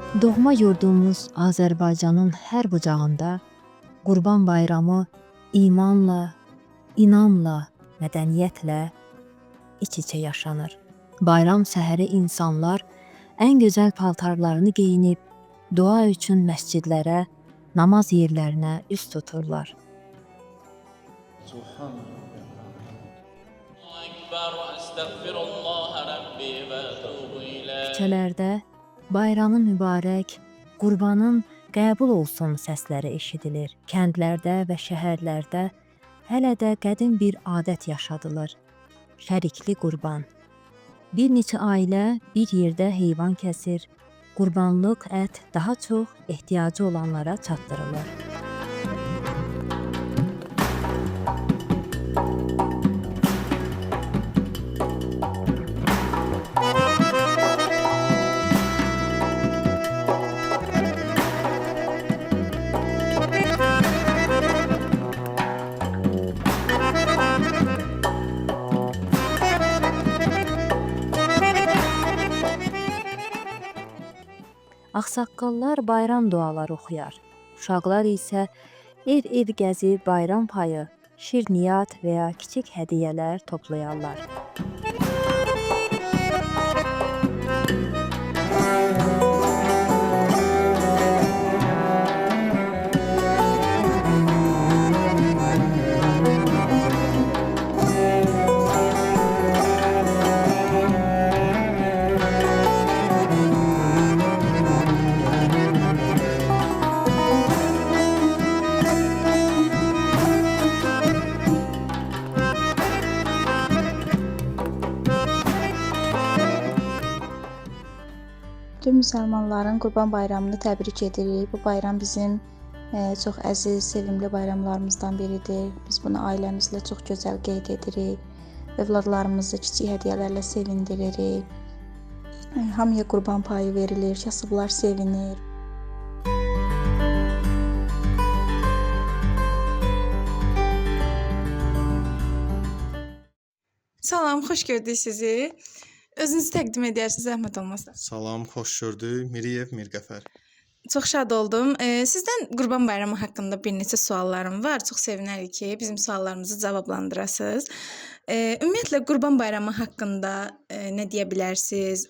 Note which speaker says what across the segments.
Speaker 1: Doğma yurdumuz Azərbaycanın hər bucağında Qurban Bayramı imanla, inamla, mədəniyyətlə iç-içə yaşanır. Bayram səhəri insanlar ən gözəl paltarlarını geyinib dua üçün məscidlərə, namaz yerlərinə üz tuturlar. Küçələrdə bayramın mübarək, qurbanın qəbul olsun səsləri eşidilir. Kəndlərdə və şəhərlərdə hələ də qədim bir adət yaşadılır. Şərikli qurban. Bir neçə ailə bir yerdə heyvan kəsir, qurbanlıq ət daha çox ehtiyacı olanlara çatdırılır. Ağsaqqallar bayram duaları oxuyar. Uşaqlar isə ev gəzib bayram payı, şirniyyat və ya kiçik hədiyyələr toplayarlar.
Speaker 2: Bütün müsəlmanların Qurban Bayramını təbrik edirik. Bu bayram bizim çox əziz, sevimli bayramlarımızdan biridir. Biz bunu ailəmizlə çox gözəl qeyd edirik. Övladlarımızı kiçik hədiyyələrlə sevindiririk. Hamıya qurban payı verilir, kasıblar sevinir.
Speaker 3: Salam, xoş gördük sizi. Özünüzü təqdim edərsiniz, zəhmət olmasa.
Speaker 4: Salam, xoş gördük. Miriyev Mirqəfər.
Speaker 3: Çox şad oldum. Sizdən Qurban Bayramı haqqında bir neçə suallarım var. Çox sevinərik ki, bizim suallarımızı cavablandırasınız. Ümumiyyətlə Qurban Bayramı haqqında nə deyə bilərsiniz?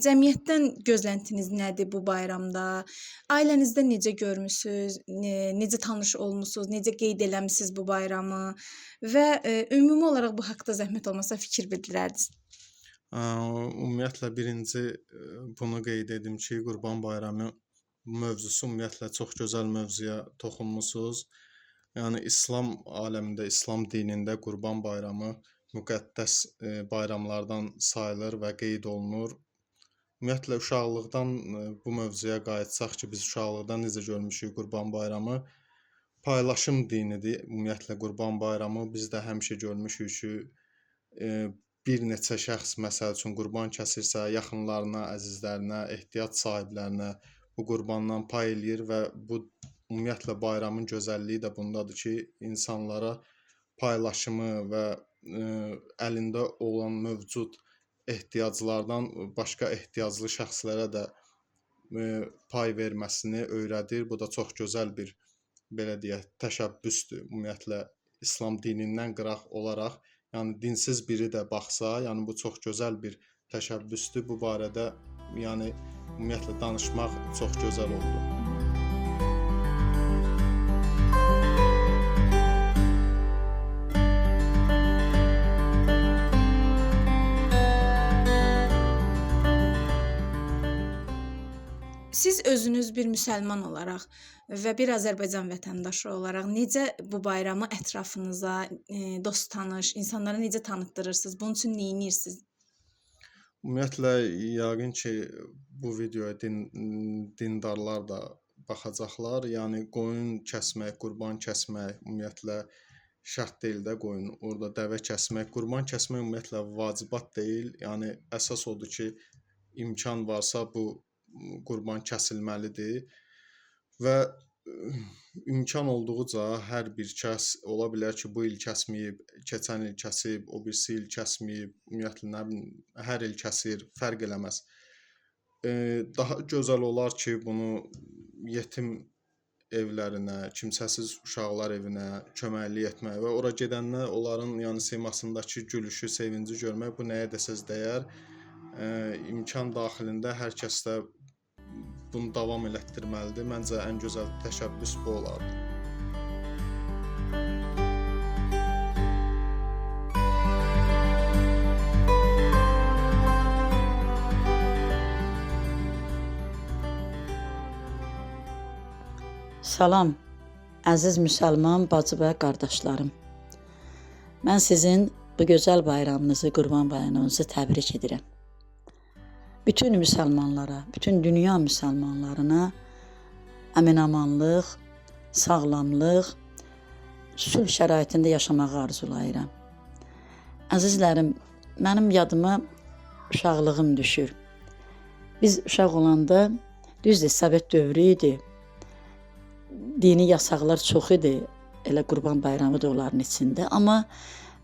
Speaker 3: Cəmiyyətdən gözləntiniz nədir bu bayramda? Ailənizdə necə görmüsüz? Necə tanış olmusunuz? Necə qeyd eləmisiniz bu bayramı? Və ümumi olaraq bu haqqda zəhmət olmasa fikir bildirərdiniz.
Speaker 4: Ümumiyyətlə birinci bunu qeyd edim ki, Qurban Bayramı mövzusu ümumiyyətlə çox gözəl mövzuya toxunmusunuz. Yəni İslam aləmində, İslam dinində Qurban Bayramı müqəddəs bayramlardan sayılır və qeyd olunur. Ümumiyyətlə uşaqlıqdan bu mövzuya qayıtsaq ki, biz uşaqlıqdan necə görmüşük Qurban Bayramı paylaşım dinidir. Ümumiyyətlə Qurban Bayramı biz də həmişə görmüşük ki, bir neçə şəxs məsəl üçün qurban kəsirsə, yaxınlarına, əzizlərinə, ehtiyac sahiblərinə bu qurbandan pay eləyir və bu ümumiyyətlə bayramın gözəlliyi də bundadır ki, insanlara paylaşımı və əlində olan mövcud ehtiyaclardan başqa ehtiyaclı şəxslərə də pay verməsini öyrədir. Bu da çox gözəl bir, belə deyək, təşəbbüsdür. Ümumiyyətlə İslam dinindən qıraq olaraq, yəni dinsiz biri də baxsa, yəni bu çox gözəl bir təşəbbüsdür. Bu barədə yəni ümumiyyətlə danışmaq çox gözəl oldu.
Speaker 3: Siz özünüz bir müsəlman olaraq və bir Azərbaycan vətəndaşı olaraq necə bu bayramı ətrafınıza, dost tanış, insanlara necə tanıtdırırsınız? Bunun üçün nə edirsiniz?
Speaker 4: Ümumiyyətlə yəqin ki, bu videoya dindarlar da baxacaqlar. Yəni qoyun kəsmək, qurban kəsmək ümumiyyətlə şərt deyil də qoyun. Orada dəvə kəsmək, qurban kəsmək ümumiyyətlə vacibat deyil. Yəni əsas odur ki, imkan varsa bu qurban kəsilməlidir və imkan olduğuca hər bir kəs ola bilər ki, bu il kəsməyib, keçən il kəsib, o birisi il kəsməyib, ümumiyyətlə nə bilim, hər il kəsir, fərq eləməz. Daha gözəl olar ki, bunu yetim evlərinə, kimsəsiz uşaqlar evinə köməklik etmək və ora gedəndə onların, yəni simasındakı gülüşü, sevinci görmək bu nəyə desəz dəyər. İmkan daxilində hər kəs də bunu davam elətdirməlidir. Məncə ən gözəl təşəbbüs bu olardı.
Speaker 5: Salam, əziz müsəlman bacı və qardaşlarım. Mən sizin bu gözəl bayramınızı, Qurban bayramınızı təbrik edirəm. Bütün müsəlmanlara, bütün dünya müsəlmanlarına əmin-amanlıq, sağlamlıq, sülh şəraitində yaşamağı arzulayıram. Əzizlərim, mənim yadıma uşaqlığım düşür. Biz uşaq olanda, düzdür, Sovet dövrü idi. Dini yasaqlar çox idi, elə Qurban bayramı da onların içində. Amma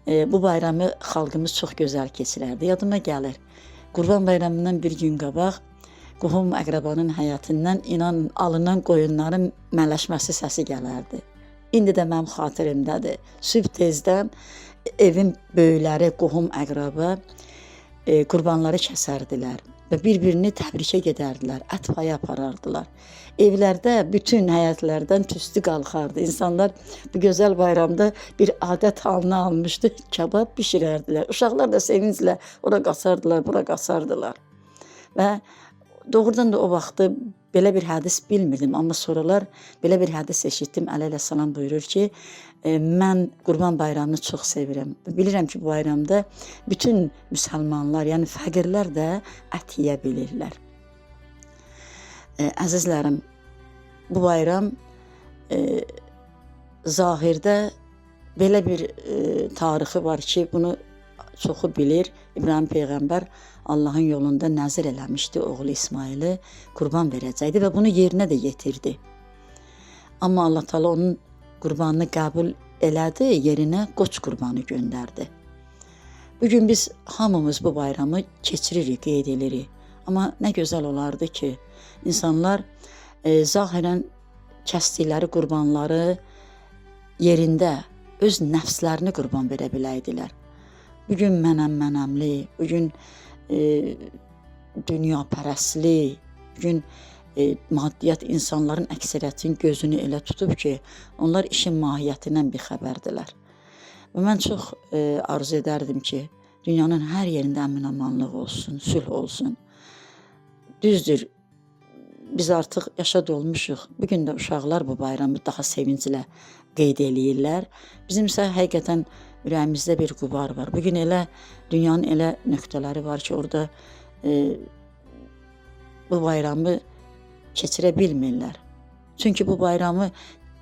Speaker 5: bu bayramı xalqımız çox gözəl keçirərdi. Yadıma gəlir, Qurban bayramından bir gün qabaq qohum əqrabanın həyətindən alınan qoyunların mələşməsi səsi gələrdi. İndi də mənim xatirimdədir. Sübh tezdən evin böyükləri, qohum əqraba qurbanları kəsərdilər və bir-birini təbrikə gedərdilər, ət payı aparardılar. Evlərdə, bütün həyətlərdən tüstü qalxardı. İnsanlar bu gözəl bayramda bir adət halına almışdı, kabab bişirərdilər. Uşaqlar da sevinclə ora qaçardılar, bura qaçardılar. Və doğrudan da o vaxtı belə bir hədis bilmirdim, amma sonralar belə bir hədis eşitdim. Əli əleyhissalam buyurur ki, mən Qurban bayramını çox sevirəm. Bilirəm ki, bu bayramda bütün müsəlmanlar, yəni fəqirlər də ət yeyə bilirlər. Əzizlərim, bu bayram zahirdə belə bir tarixi var ki, bunu çoxu bilir. İbrahim Peyğəmbər Allahın yolunda nəzir eləmişdi, oğlu İsmaili qurban verəcəkdi və bunu yerinə də yetirdi. Amma Allah Taala onun qurbanını qəbul elədi, yerinə qoç qurbanı göndərdi. Bugün biz hamımız bu bayramı keçiririk, qeyd edirik. Amma nə gözəl olardı ki, insanlar zahirən kəsdikləri qurbanları yerində öz nəfslərini qurban verə biləydilər. Bugün mənəmli, bugün dünyapərəstlik, bugün maddiyyat insanların əksəriyyətinin gözünü elə tutub ki, onlar işin mahiyyətindən bir xəbərdilər. Və mən çox arzu edərdim ki, dünyanın hər yerində əmin-amanlıq olsun, sülh olsun. Düzdür, biz artıq yaşa dolmuşuq. Bugün də uşaqlar bu bayramı daha sevinclə qeyd eləyirlər. Bizim isə həqiqətən ürəyimizdə bir qubar var. Bugün elə dünyanın elə nöqtələri var ki, orada bu bayramı keçirə bilmirlər. Çünki bu bayramı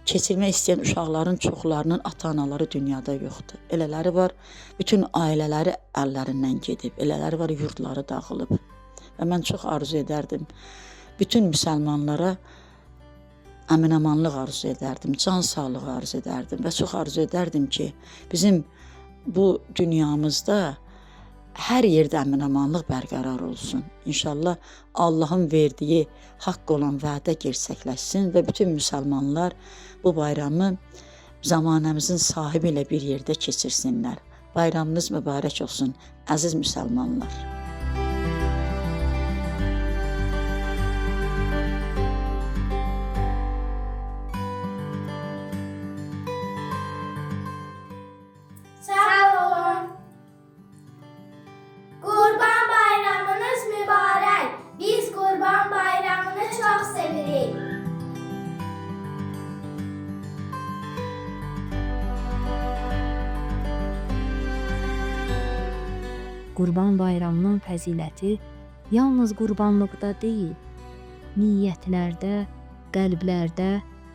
Speaker 5: keçirmək istəyən uşaqların çoxlarının ata-anaları dünyada yoxdur. Elələri var, bütün ailələri əllərindən gedib, elələri var, yurdları dağılıb. Və mən çox arzu edərdim, bütün müsəlmanlara əmin-amanlıq arzu edərdim, can sağlığı arzu edərdim və çox arzu edərdim ki, bizim bu dünyamızda hər yerdə əmin-amanlıq bərqərar olsun. İnşallah Allahın verdiyi haqq olan vədə gerçəkləşsin və bütün müsəlmanlar bu bayramı zamanəmizin sahibi ilə bir yerdə keçirsinlər. Bayramınız mübarək olsun, əziz müsəlmanlar.
Speaker 6: Qurban bayramınız mübarək. Biz Qurban bayramını çox sevirik.
Speaker 1: Qurban bayramının fəziləti yalnız qurbanlıqda deyil, niyyətlərdə, qəlblərdə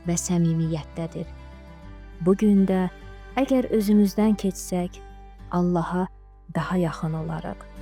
Speaker 1: və səmimiyyətdədir. Bu gün də əgər özümüzdən keçsək, Allaha daha yaxın olarıq.